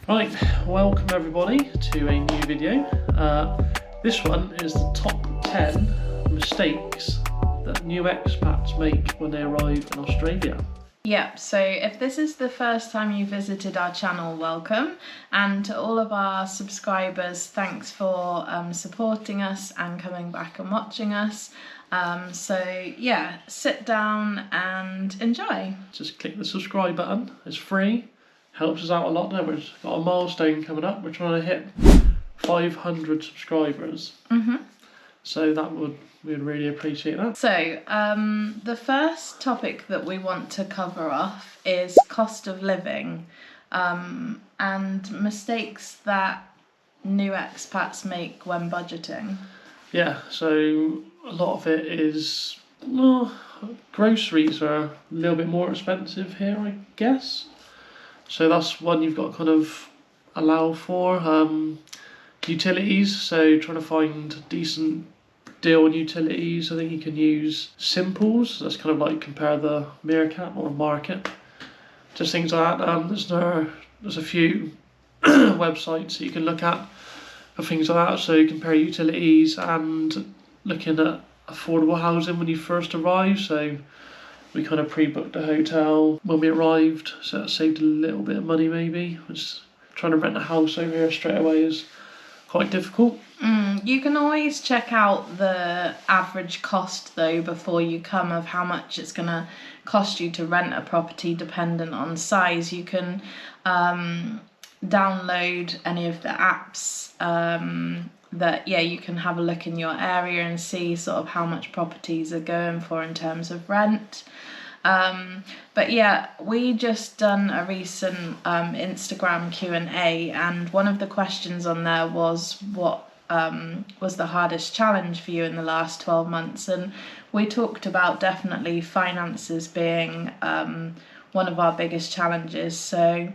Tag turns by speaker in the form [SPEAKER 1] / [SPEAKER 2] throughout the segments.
[SPEAKER 1] Right, welcome everybody to a new video. This one is the top 10 mistakes that new expats make when they arrive in Australia.
[SPEAKER 2] Yep, so if this is the first time you visited our channel, welcome. And to all of our subscribers, thanks for supporting us and coming back and watching us. So yeah, sit down and enjoy.
[SPEAKER 1] Just click the subscribe button, it's free. Helps us out a lot now. We've got a milestone coming up. We're trying to hit 500 subscribers. So we'd really appreciate that.
[SPEAKER 2] So the first topic that we want to cover off is cost of living and mistakes that new expats make when budgeting.
[SPEAKER 1] Yeah, so a lot of it is, groceries are a little bit more expensive here, I guess. So that's one you've got to kind of allow for. Utilities, so trying to find a decent deal on utilities. I think you can use Simples. That's kind of like compare the Meerkat or Market. Just things like that. There's a few websites that you can look at for things like that. So compare utilities and looking at affordable housing when you first arrive. So we kind of pre-booked a hotel when we arrived, so that saved a little bit of money maybe. Trying to rent a house over here straight away is quite difficult.
[SPEAKER 2] You can always check out the average cost though before you come of how much it's going to cost you to rent a property dependent on size. You can download any of the apps that you can have a look in your area and see sort of how much properties are going for in terms of rent. But yeah, we just done a recent Instagram Q&A, and one of the questions on there was what was the hardest challenge for you in the last 12 months, and we talked about definitely finances being one of our biggest challenges. So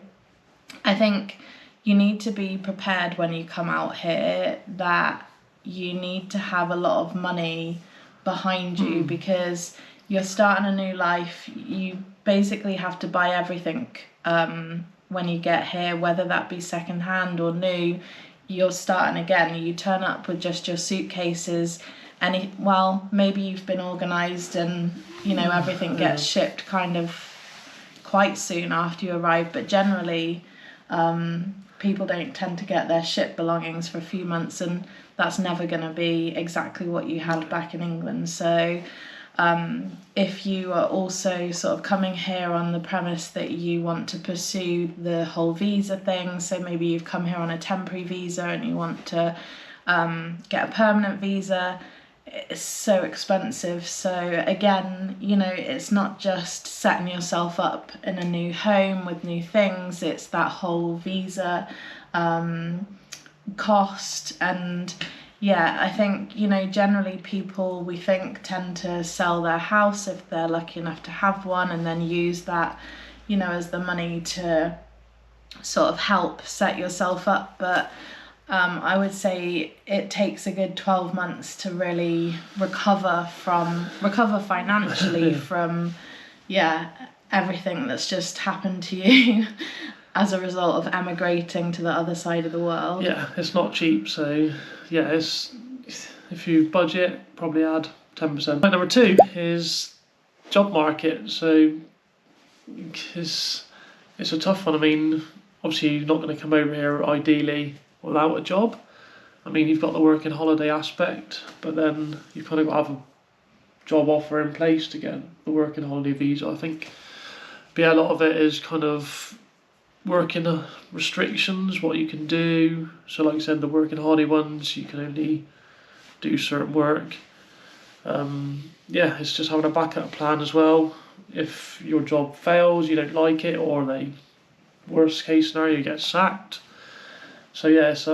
[SPEAKER 2] I think you need to be prepared when you come out here that you need to have a lot of money behind you because you're starting a new life. You basically have to buy everything when you get here, whether that be secondhand or new. You're starting again. You turn up with just your suitcases, and maybe you've been organised and everything gets shipped kind of quite soon after you arrive. But generally, people don't tend to get their shipped belongings for a few months, and that's never going to be exactly what you had back in England. So if you are also sort of coming here on the premise that you want to pursue the whole visa thing, so maybe you've come here on a temporary visa and you want to get a permanent visa, it's so expensive. So again, it's not just setting yourself up in a new home with new things, it's that whole visa cost. And yeah, I think, generally people, we think, tend to sell their house if they're lucky enough to have one, and then use that, as the money to sort of help set yourself up. But I would say it takes a good 12 months to really recover financially from, everything that's just happened to you as a result of emigrating to the other side of the world.
[SPEAKER 1] Yeah, it's not cheap, so yeah, if you budget, probably add 10%. Point number 2 is job market. So it's a tough one. I mean, obviously you're not going to come over here ideally without a job. I mean, you've got the working holiday aspect, but then you've kind of got to have a job offer in place to get the working holiday visa, I think. But yeah, a lot of it is kind of working restrictions, what you can do. So like I said, the working holiday ones, you can only do certain work. It's just having a backup plan as well. If your job fails, you don't like it, or worst case scenario, you get sacked. So yeah, it's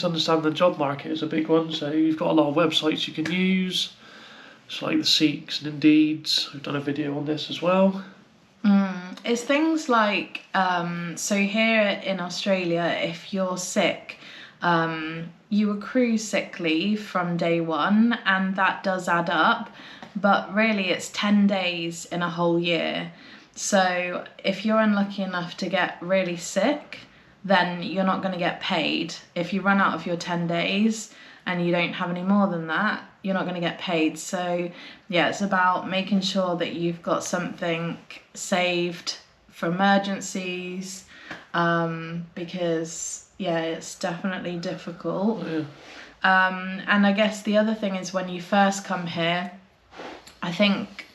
[SPEAKER 1] understanding the job market is a big one. So you've got a lot of websites you can use. It's like the Seeks and Indeeds. We've done a video on this as well.
[SPEAKER 2] It's things like, so here in Australia, if you're sick, you accrue sick leave from day one, and that does add up, but really it's 10 days in a whole year. So if you're unlucky enough to get really sick, then you're not going to get paid. If you run out of your 10 days and you don't have any more than that, you're not going to get paid. So yeah, it's about making sure that you've got something saved for emergencies, because yeah, it's definitely difficult.
[SPEAKER 1] Yeah.
[SPEAKER 2] And I guess the other thing is when you first come here, I think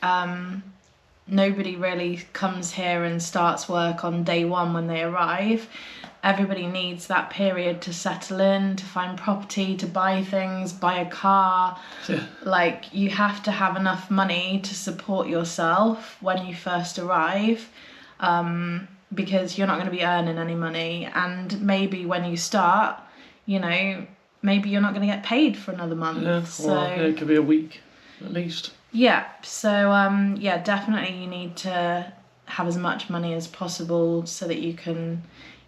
[SPEAKER 2] nobody really comes here and starts work on day one when they arrive. Everybody needs that period to settle in, to find property, to buy things, buy a car.
[SPEAKER 1] Yeah.
[SPEAKER 2] Like, you have to have enough money to support yourself when you first arrive, because you're not going to be earning any money. And maybe when you start, you know, maybe you're not going to get paid for another month.
[SPEAKER 1] Yeah,
[SPEAKER 2] so
[SPEAKER 1] it could be a week at least.
[SPEAKER 2] yeah, so yeah, definitely you need to have as much money as possible so that you can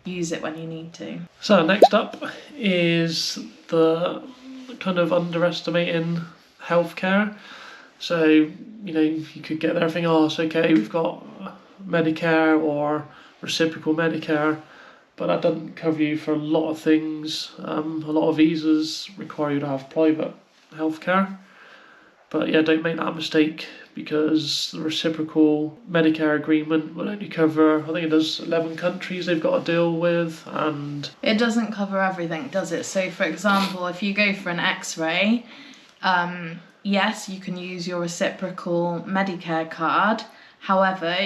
[SPEAKER 2] use it when you need to.
[SPEAKER 1] So next up is the kind of underestimating healthcare. So, you know, you could get there thinking, oh, it's okay, we've got Medicare or reciprocal Medicare, but that doesn't cover you for a lot of things. A lot of visas require you to have private healthcare. But yeah, don't make that mistake, because the reciprocal Medicare agreement will only cover, I think it does 11 countries they've got to deal with, and
[SPEAKER 2] it doesn't cover everything, does it? So for example, if you go for an x-ray, yes, you can use your reciprocal Medicare card. However,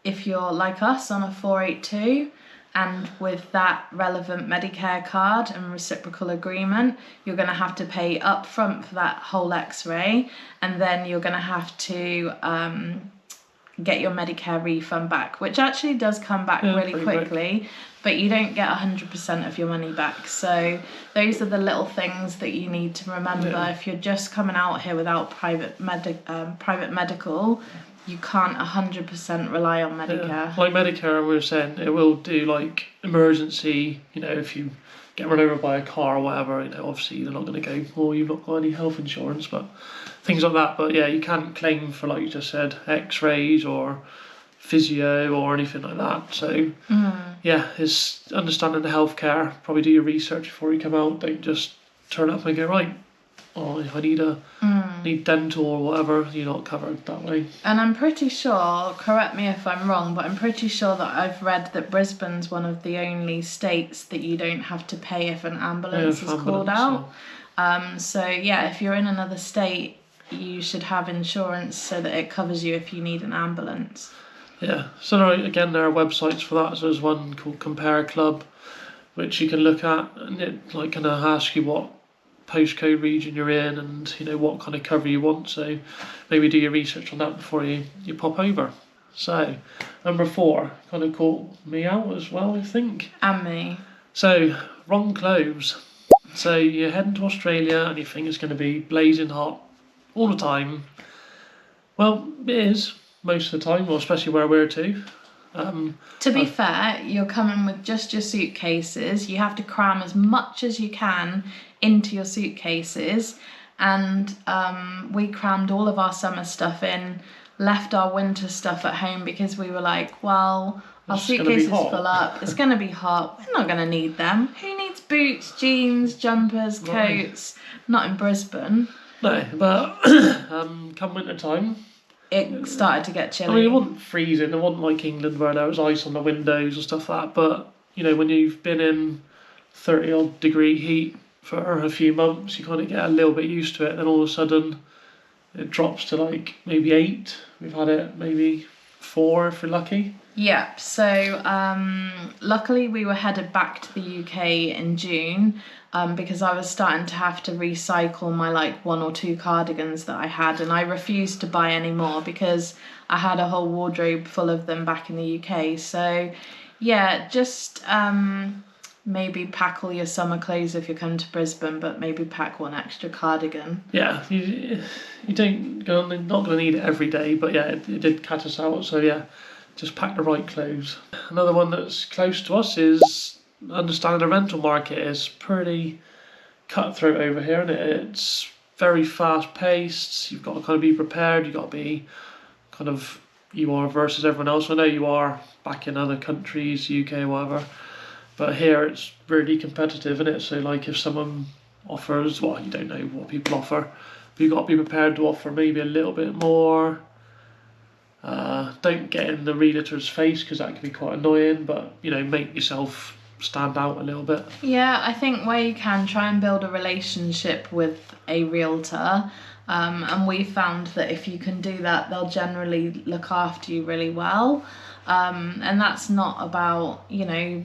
[SPEAKER 2] if you're like us on a 482, and with that relevant Medicare card and reciprocal agreement, you're going to have to pay upfront for that whole x-ray, and then you're going to have to get your Medicare refund back, which actually does come back really quickly, but you don't get 100% of your money back. So those are the little things that you need to remember. If you're just coming out here without private medical, you can't 100% rely on Medicare.
[SPEAKER 1] Yeah. Like Medicare, we were saying, it will do like emergency, you know, if you get run over by a car or whatever, you know, obviously they're not going to go, oh, you've not got any health insurance, but things like that. But yeah, you can't claim for, like you just said, x-rays or physio or anything like that. So yeah, it's understanding the healthcare. Probably do your research before you come out. Don't just turn up and go, right, oh, if I need dental or whatever, you're not covered that way.
[SPEAKER 2] And I'm pretty sure, correct me if I'm wrong, but I'm pretty sure that I've read that Brisbane's one of the only states that you don't have to pay if an ambulance is called out. So yeah, if you're in another state, you should have insurance so that it covers you if you need an ambulance.
[SPEAKER 1] Yeah, so again, there are websites for that. So there's one called Compare Club, which you can look at, and it like kind of asks you what postcode region you're in, and you know what kind of cover you want. So maybe do your research on that before you pop over. So number 4 kind of caught me out as well, I think.
[SPEAKER 2] And me.
[SPEAKER 1] So wrong clothes. So you're heading to Australia and you think it's going to be blazing hot all the time. Well, it is most of the time, or especially where we're to.
[SPEAKER 2] To be fair, you're coming with just your suitcases. You have to cram as much as you can into your suitcases, and we crammed all of our summer stuff in, left our winter stuff at home because we were like, well, our suitcase is full up, it's going to be hot, we're not going to need them. Who needs boots, jeans, jumpers, coats? Not in Brisbane.
[SPEAKER 1] No, but come winter time,
[SPEAKER 2] it started to get chilly.
[SPEAKER 1] I mean, it wasn't freezing, it wasn't like England where there was ice on the windows and stuff like that, but you know, when you've been in 30 odd degree heat for a few months, you kind of get a little bit used to it, and all of a sudden it drops to like maybe 8. We've had it maybe 4 if we're lucky.
[SPEAKER 2] Yeah, so luckily we were headed back to the UK in June, because I was starting to have to recycle my like 1 or 2 cardigans that I had, and I refused to buy any more because I had a whole wardrobe full of them back in the UK. So yeah, just maybe pack all your summer clothes if you come to Brisbane, but maybe pack 1 extra cardigan.
[SPEAKER 1] Yeah, you don't, you're not going to need it every day, but yeah, it did catch us out, so yeah, just pack the right clothes. Another one that's close to us is understanding the rental market is pretty cutthroat over here, and it's very fast paced. You've got to kind of be prepared, you've got to be kind of you are versus everyone else. I know you are back in other countries, UK, whatever, but here it's really competitive, isn't it? So like if someone offers, well, you don't know what people offer, but you've got to be prepared to offer maybe a little bit more. Don't get in the realtor's face because that can be quite annoying, but you know, make yourself stand out a little bit.
[SPEAKER 2] Yeah, I think where you can, try and build a relationship with a realtor. And we found that if you can do that, they'll generally look after you really well. And that's not about, you know,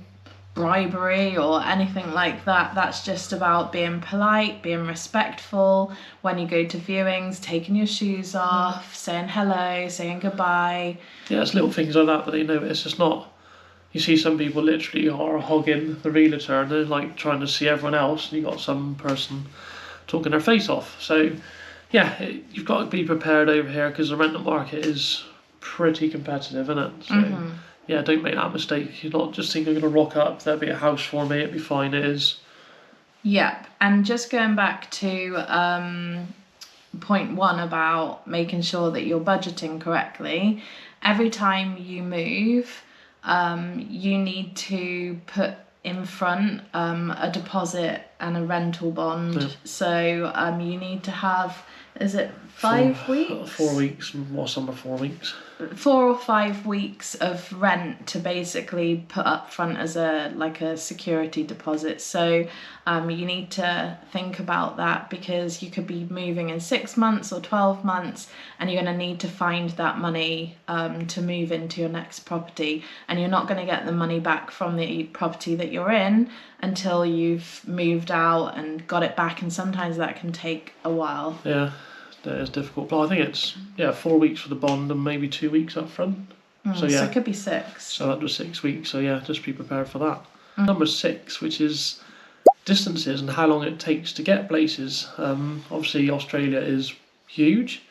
[SPEAKER 2] bribery or anything like that. That's just about being polite, being respectful when you go to viewings, taking your shoes off, saying hello, saying goodbye.
[SPEAKER 1] Yeah, it's little things like that they notice. It's not, you see some people literally are hogging the realtor and they're like trying to see everyone else, and you got some person talking their face off. So yeah, you've got to be prepared over here because the rental market is pretty competitive, isn't it? So yeah, don't make that mistake. You're not just thinking I'm going to rock up, there'll be a house for me, it'll be fine, it is.
[SPEAKER 2] Yep, and just going back to point one about making sure that you're budgeting correctly, every time you move, you need to put in front a deposit and a rental bond.
[SPEAKER 1] Yep.
[SPEAKER 2] So you need to have, is it 5 weeks?
[SPEAKER 1] 4 weeks, what's on the 4 weeks?
[SPEAKER 2] 4 or 5 weeks of rent to basically put up front as a security deposit. So you need to think about that because you could be moving in 6 months or 12 months and you're going to need to find that money to move into your next property, and you're not going to get the money back from the property that you're in until you've moved out and got it back, and sometimes that can take a while.
[SPEAKER 1] Yeah, that is difficult, but I think it's 4 weeks for the bond and maybe 2 weeks up front. So yeah,
[SPEAKER 2] so it could be 6.
[SPEAKER 1] So that was 6 weeks. So yeah, just be prepared for that. Number 6, which is distances and how long it takes to get places. Obviously Australia is huge.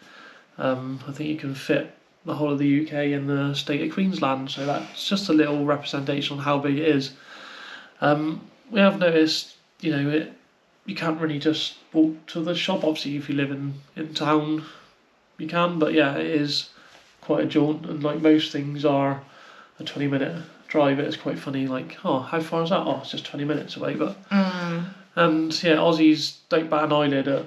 [SPEAKER 1] I think you can fit the whole of the UK in the state of Queensland, so that's just a little representation on how big it is. We have noticed, you know, you can't really just walk to the shop. Obviously if you live in town you can, but yeah, it is quite a jaunt, and like most things are a 20-minute drive. It's quite funny, like, oh, how far is that? Oh, it's just 20 minutes away. But and yeah, Aussies don't bat an eyelid at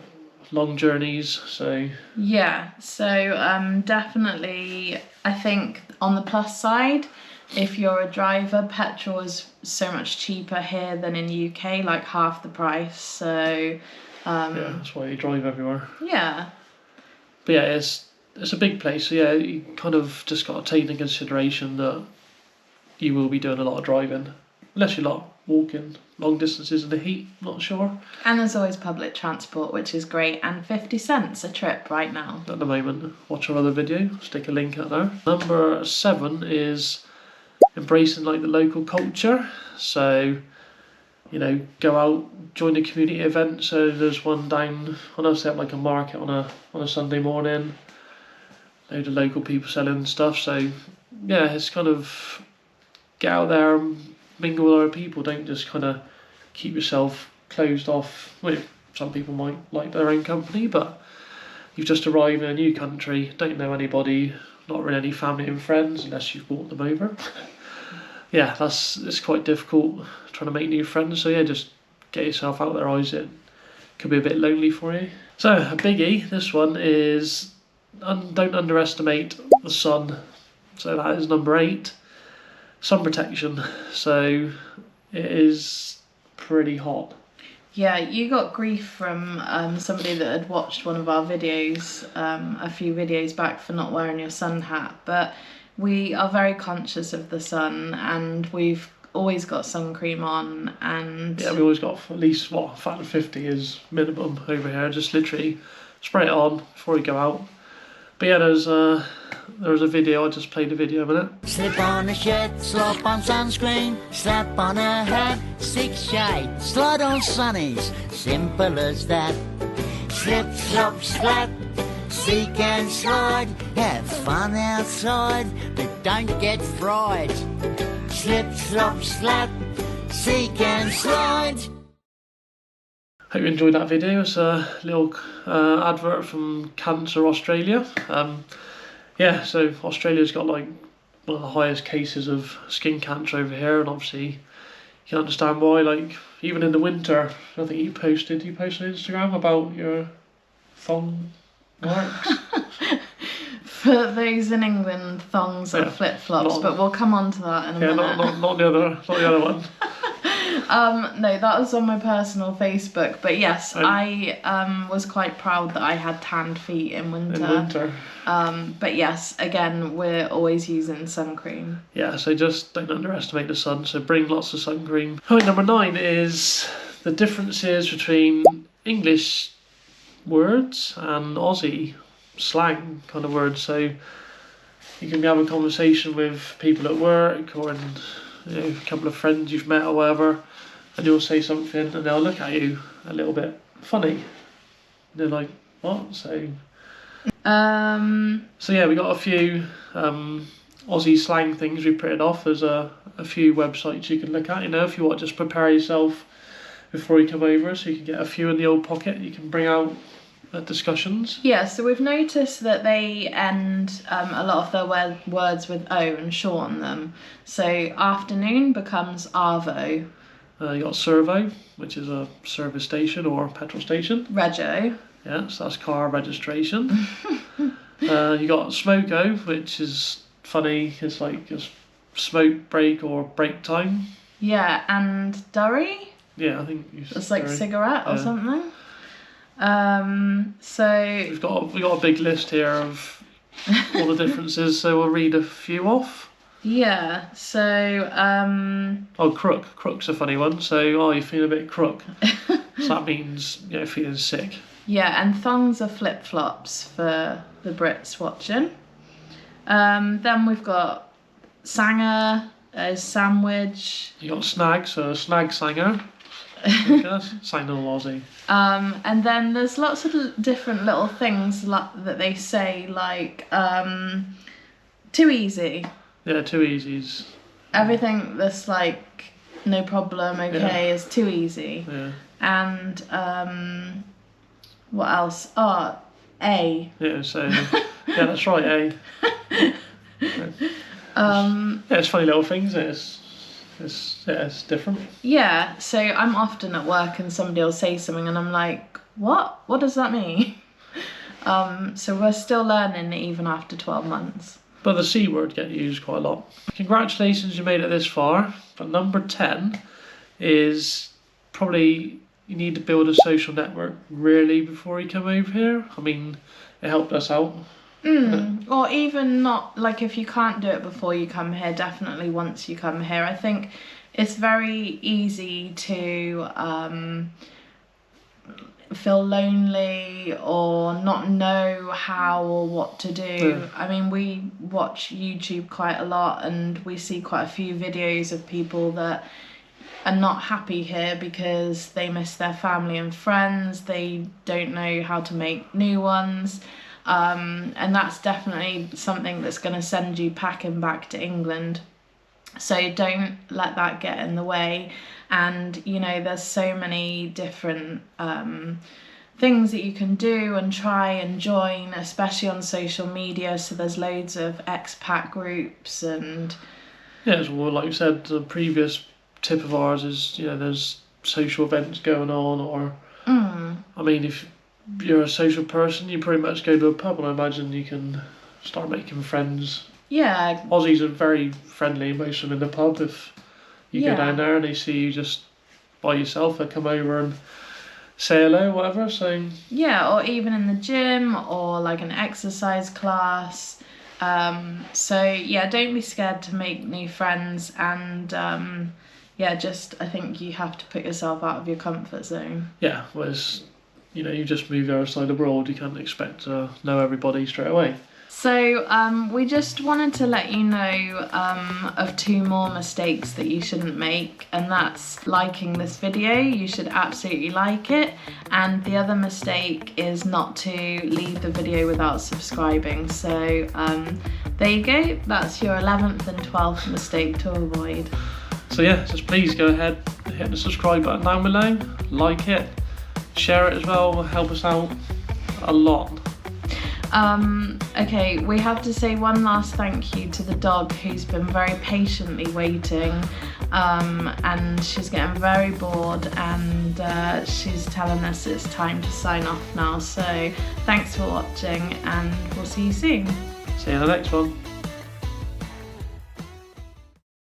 [SPEAKER 1] long journeys, so
[SPEAKER 2] yeah, so definitely I think on the plus side, if you're a driver, petrol is so much cheaper here than in the UK, like half the price. So
[SPEAKER 1] yeah, that's why you drive everywhere.
[SPEAKER 2] Yeah.
[SPEAKER 1] But yeah, it's a big place, so yeah, you kind of just got to take into consideration that you will be doing a lot of driving, unless you're not walking long distances in the heat, not sure.
[SPEAKER 2] And there's always public transport, which is great, and 50 cents a trip right now.
[SPEAKER 1] At the moment, watch our other video, stick a link out there. Number 7 is embracing like the local culture. So, you know, go out, join a community event. So there's one down, I know, set up like a market on a Sunday morning. Load of local people selling stuff. So yeah, it's kind of get out there and mingle with other people. Don't just kind of keep yourself closed off. Well, some people might like their own company, but you've just arrived in a new country, don't know anybody, not really any family and friends unless you've brought them over. Yeah, it's quite difficult trying to make new friends. So yeah, just get yourself out there. Eyes it could be a bit lonely for you. So a biggie, this one is don't underestimate the sun. So that is number 8. Sun protection. So it is pretty hot.
[SPEAKER 2] Yeah, you got grief from somebody that had watched one of our videos a few videos back for not wearing your sun hat, but we are very conscious of the sun and we've always got sun cream on. And
[SPEAKER 1] yeah, we always got at least factor 50 is minimum over here. Just literally spray it on before you go out. But yeah, there was a video, I just played a video a minute.
[SPEAKER 3] Slip on a shirt, slop on sunscreen, slap on a hat, 6 shades, slide on sunnies, simple as that. Slip, slop, slap, seek and slide, have fun outside, but don't get fried. Slip, slop, slap, seek and slide.
[SPEAKER 1] Hope you enjoyed that video. It's a little advert from Cancer Australia. Yeah, so Australia's got like one of the highest cases of skin cancer over here, and obviously you can understand why. Like even in the winter, I think you posted on Instagram about your thong marks.
[SPEAKER 2] For those in England, thongs are flip-flops, but we'll come on to that in a minute.
[SPEAKER 1] Not the other one.
[SPEAKER 2] No, that was on my personal Facebook, but yes, I was quite proud that I had tanned feet in winter. But yes, again, we're always using sun cream.
[SPEAKER 1] Yeah, so just don't underestimate the sun, so bring lots of sun cream. Point number 9 is the differences between English words and Aussie slang kind of words. So you can be having a conversation with people at work or a couple of friends you've met or whatever, and you'll say something and they'll look at you a little bit funny. They're like, what? So yeah, we got a few Aussie slang things we printed off. There's a few websites you can look at, if you want to just prepare yourself before you come over, so you can get a few in the old pocket you can bring out at discussions.
[SPEAKER 2] Yeah, so we've noticed that they end a lot of their words with O and shorten them. So afternoon becomes arvo.
[SPEAKER 1] You got servo, which is a service station or petrol station.
[SPEAKER 2] Rego.
[SPEAKER 1] Yeah, so that's car registration. You got smoko, which is funny. It's like a smoke break or break time.
[SPEAKER 2] Yeah, and durry.
[SPEAKER 1] Yeah, I think
[SPEAKER 2] it's like durry. Cigarette or something. So
[SPEAKER 1] we got a big list here of all the differences. So we'll read a few off.
[SPEAKER 2] Yeah. So
[SPEAKER 1] crook. Crook's a funny one. So you feel a bit crook. So that means feeling sick.
[SPEAKER 2] Yeah, and thongs are flip-flops for the Brits watching. Then we've got sanger, sandwich.
[SPEAKER 1] You got snag, so snag sanger. Sang all Aussie.
[SPEAKER 2] And then there's lots of different little things that they say, like too easy.
[SPEAKER 1] Yeah, too easy's.
[SPEAKER 2] Everything that's like no problem, okay, is too easy.
[SPEAKER 1] Yeah.
[SPEAKER 2] And what else? Oh, A.
[SPEAKER 1] Yeah, so yeah, that's right, A. It's funny little things. It's different.
[SPEAKER 2] Yeah, so I'm often at work and somebody will say something and I'm like, what? What does that mean? So we're still learning even after 12 months.
[SPEAKER 1] But the C word get used quite a lot. Congratulations, you made it this far. But number 10 is probably you need to build a social network really before you come over here. I mean, it helped us out.
[SPEAKER 2] Or even not, like if you can't do it before you come here, definitely once you come here. I think it's very easy to feel lonely or not know how or what to do. I mean, we watch YouTube quite a lot and we see quite a few videos of people that are not happy here because they miss their family and friends, they don't know how to make new ones. And that's definitely something that's going to send you packing back to England. So don't let that get in the way. And there's so many different things that you can do and try and join, especially on social media. So there's loads of expat groups and
[SPEAKER 1] well, like you said, the previous tip of ours is there's social events going on, or I mean, if you're a social person, you pretty much go to a pub and I imagine you can start making friends.
[SPEAKER 2] Yeah.
[SPEAKER 1] Aussies are very friendly, most of them in the pub. If you go down there and they see you just by yourself, they come over and say hello, whatever. So
[SPEAKER 2] yeah, or even in the gym or like an exercise class. So yeah, don't be scared to make new friends, and I think you have to put yourself out of your comfort zone. Yeah,
[SPEAKER 1] whereas you just moved the other side of the world, you can't expect to know everybody straight away.
[SPEAKER 2] So we just wanted to let you know of 2 more mistakes that you shouldn't make, and that's liking this video. You should absolutely like it, and the other mistake is not to leave the video without subscribing. So there you go, that's your 11th and 12th mistake to avoid.
[SPEAKER 1] So yeah, just please go ahead, hit the subscribe button down below, like it, share it as well, will help us out a lot.
[SPEAKER 2] Okay, we have to say one last thank you to the dog who's been very patiently waiting, and she's getting very bored, and she's telling us it's time to sign off now. So thanks for watching, and we'll see you soon.
[SPEAKER 1] See you in the next one.